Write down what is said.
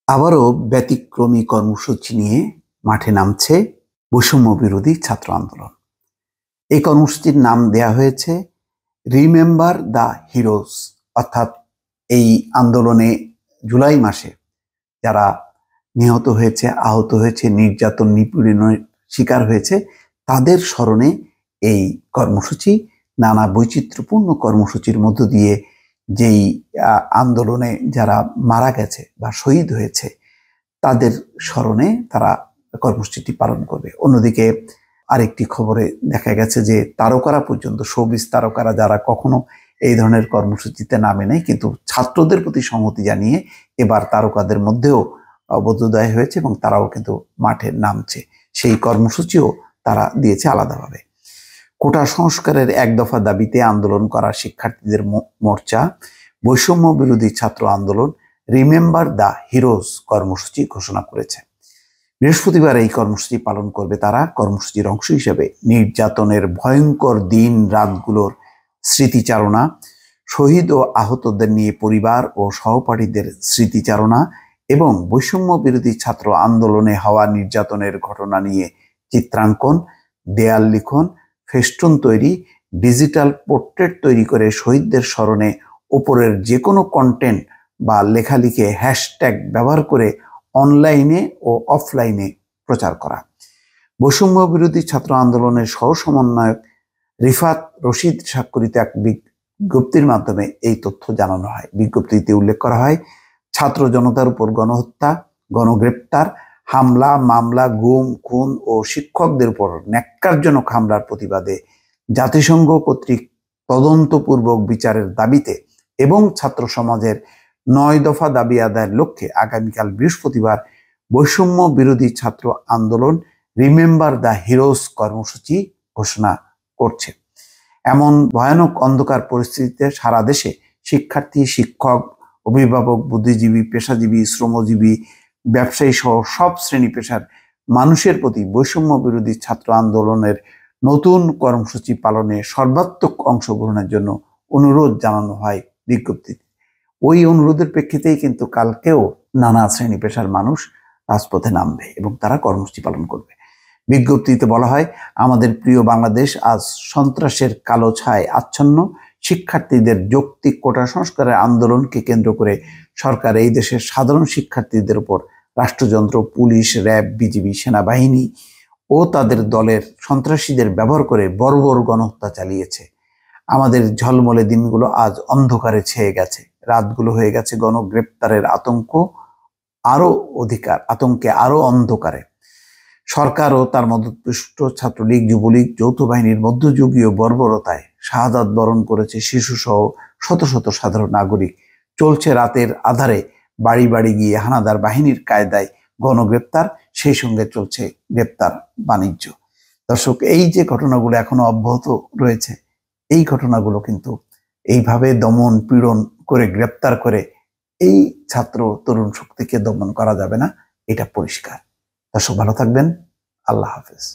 আবারও ব্যতিক্রমী কর্মসূচি নিয়ে মাঠে নামছে বৈষম্য বিরোধী ছাত্র আন্দোলন। এই কর্মসূচির নাম দেয়া হয়েছে রিমেম্বার দ্য হিরোজ, অর্থাৎ এই আন্দোলনে জুলাই মাসে যারা নিহত হয়েছে, আহত হয়েছে, নির্যাতন নিপীড়নের শিকার হয়েছে তাদের স্মরণে এই কর্মসূচি। নানা বৈচিত্র্যপূর্ণ কর্মসূচির মধ্য দিয়ে যেই আন্দোলনে যারা মারা গেছে বা শহীদ হয়েছে তাদের স্মরণে তারা কর্মসূচিটি পালন করবে। অন্যদিকে আরেকটি খবরে দেখা গেছে যে তারকারা পর্যন্ত, শোবিজ তারকারা যারা কখনো এই ধরনের কর্মসূচিতে নামে নাই, কিন্তু ছাত্রদের প্রতি সংহতি জানিয়ে এবার তারকাদের মধ্যেও বোধোদয় হয়েছে এবং তারাও কিন্তু মাঠে নামছে। সেই কর্মসূচিও তারা দিয়েছে আলাদাভাবে। কোটা সংস্কারের এক দফা দাবিতে আন্দোলন করা শিক্ষার্থীদের মোর্চা বৈষম্য বিরোধী ছাত্র আন্দোলন রিমেম্বার দ্য হিরোজ কর্মসূচি ঘোষণা করেছে। বৃহস্পতিবার এই কর্মসূচি পালন করবে তারা। কর্মসূচির অংশ হিসেবে নির্যাতনের ভয়ঙ্কর দিন রাতগুলোর স্মৃতিচারণা, শহীদ ও আহতদের নিয়ে পরিবার ও সহপাঠীদের স্মৃতিচারণা এবং বৈষম্য বিরোধী ছাত্র আন্দোলনে হওয়া নির্যাতনের ঘটনা নিয়ে চিত্রাঙ্কন, দেয়াল লিখন, ফেস্টুন তৈরি, ডিজিটাল পোর্ট্রেট তৈরি করে শহীদদের স্মরণে ওপরের যে কোনো কন্টেন্ট বা লেখালেখি হ্যাশট্যাগ ব্যবহার করে অনলাইনে ও অফলাইনে প্রচার করা। বৈষম্য বিরোধী ছাত্র আন্দোলনের সহ সমন্বয়ক রিফাত রশিদ স্বাক্ষরিত এক বিজ্ঞপ্তির মাধ্যমে এই তথ্য জানানো হয়। বিজ্ঞপ্তিতে উল্লেখ করা হয়, ছাত্র জনতার উপর গণহত্যা, গণগ্রেপ্তার, হামলা, মামলা, গুম, খুন ও শিক্ষকদের উপর ন্যাক্কারজনক হামলার প্রতিবাদে জাতিসংঘ কর্তৃক তদন্তপূর্বক বিচারের দাবিতে এবং ছাত্র সমাজের 9 দফা দাবি আদায়ের লক্ষ্যে আগামীকাল বৃহস্পতিবার বৈষম্য বিরোধী ছাত্র আন্দোলন রিমেম্বার দ্য হিরোজ কর্মসূচি ঘোষণা করছে। এমন ভয়ানক অন্ধকার পরিস্থিতিতে সারা দেশে শিক্ষার্থী, শিক্ষক, অভিভাবক, বুদ্ধিজীবী, পেশাজীবী, শ্রমজীবী, ব্যবসায়ী সহ সব শ্রেণী পেশার মানুষের প্রতি বৈষম্য বিরোধী ছাত্র আন্দোলনের নতুন কর্মসূচি পালনে সর্বাত্মক অংশগ্রহণের জন্য অনুরোধ জানানো হয় বিজ্ঞপ্তিতে। ওই অনুরোধের প্রেক্ষিতেই কিন্তু কালকেও নানা শ্রেণী পেশার মানুষ রাজপথে নামবে এবং তারা কর্মসূচি পালন করবে। বিজ্ঞপ্তিতে বলা হয়, আমাদের প্রিয় বাংলাদেশ আজ সন্ত্রাসের কালো ছায় আচ্ছন্ন। শিক্ষার্থীদের যৌক্তিক কোটা সংস্কারের আন্দোলনকে কেন্দ্র করে সরকার এই দেশের সাধারণ শিক্ষার্থীদের উপর রাষ্ট্রযন্ত্র, পুলিশ, র্যাব, বিজিবি, সেনাবাহিনী ও তাদের দলের সন্ত্রাসীদের ব্যবহার করে বর্বর গণহত্যা চালিয়েছে। আমাদের ঝলমলে দিনগুলো আজ অন্ধকারে ছেয়ে গেছে, রাতগুলো হয়ে গেছে গণগ্রেপ্তারের আতঙ্কে আরো অন্ধকারে। সরকার ও তার মদতপুষ্ট ছাত্রলীগ, যুবলীগ, যৌথ বাহিনীর মধ্যযুগীয় বর্বরতায় শাহাদাত বরণ করেছে শিশুসহ শত শত সাধারণ নাগরিক। চলছে রাতের আধারে বাড়ি বাড়ি গিয়ে হানাদার বাহিনীর কায়দায় গণগ্রেপ্তার, সেই সঙ্গে চলছে গ্রেপ্তার বাণিজ্য। দর্শক, এই যে ঘটনাগুলো এখনো অব্যাহত রয়েছে, এই ঘটনাগুলো কিন্তু এইভাবে দমন পীড়ন করে গ্রেপ্তার করে এই ছাত্র তরুণ শক্তিকে দমন করা যাবে না, এটা পরিষ্কার। দর্শক, ভালো থাকবেন। আল্লাহ হাফেজ।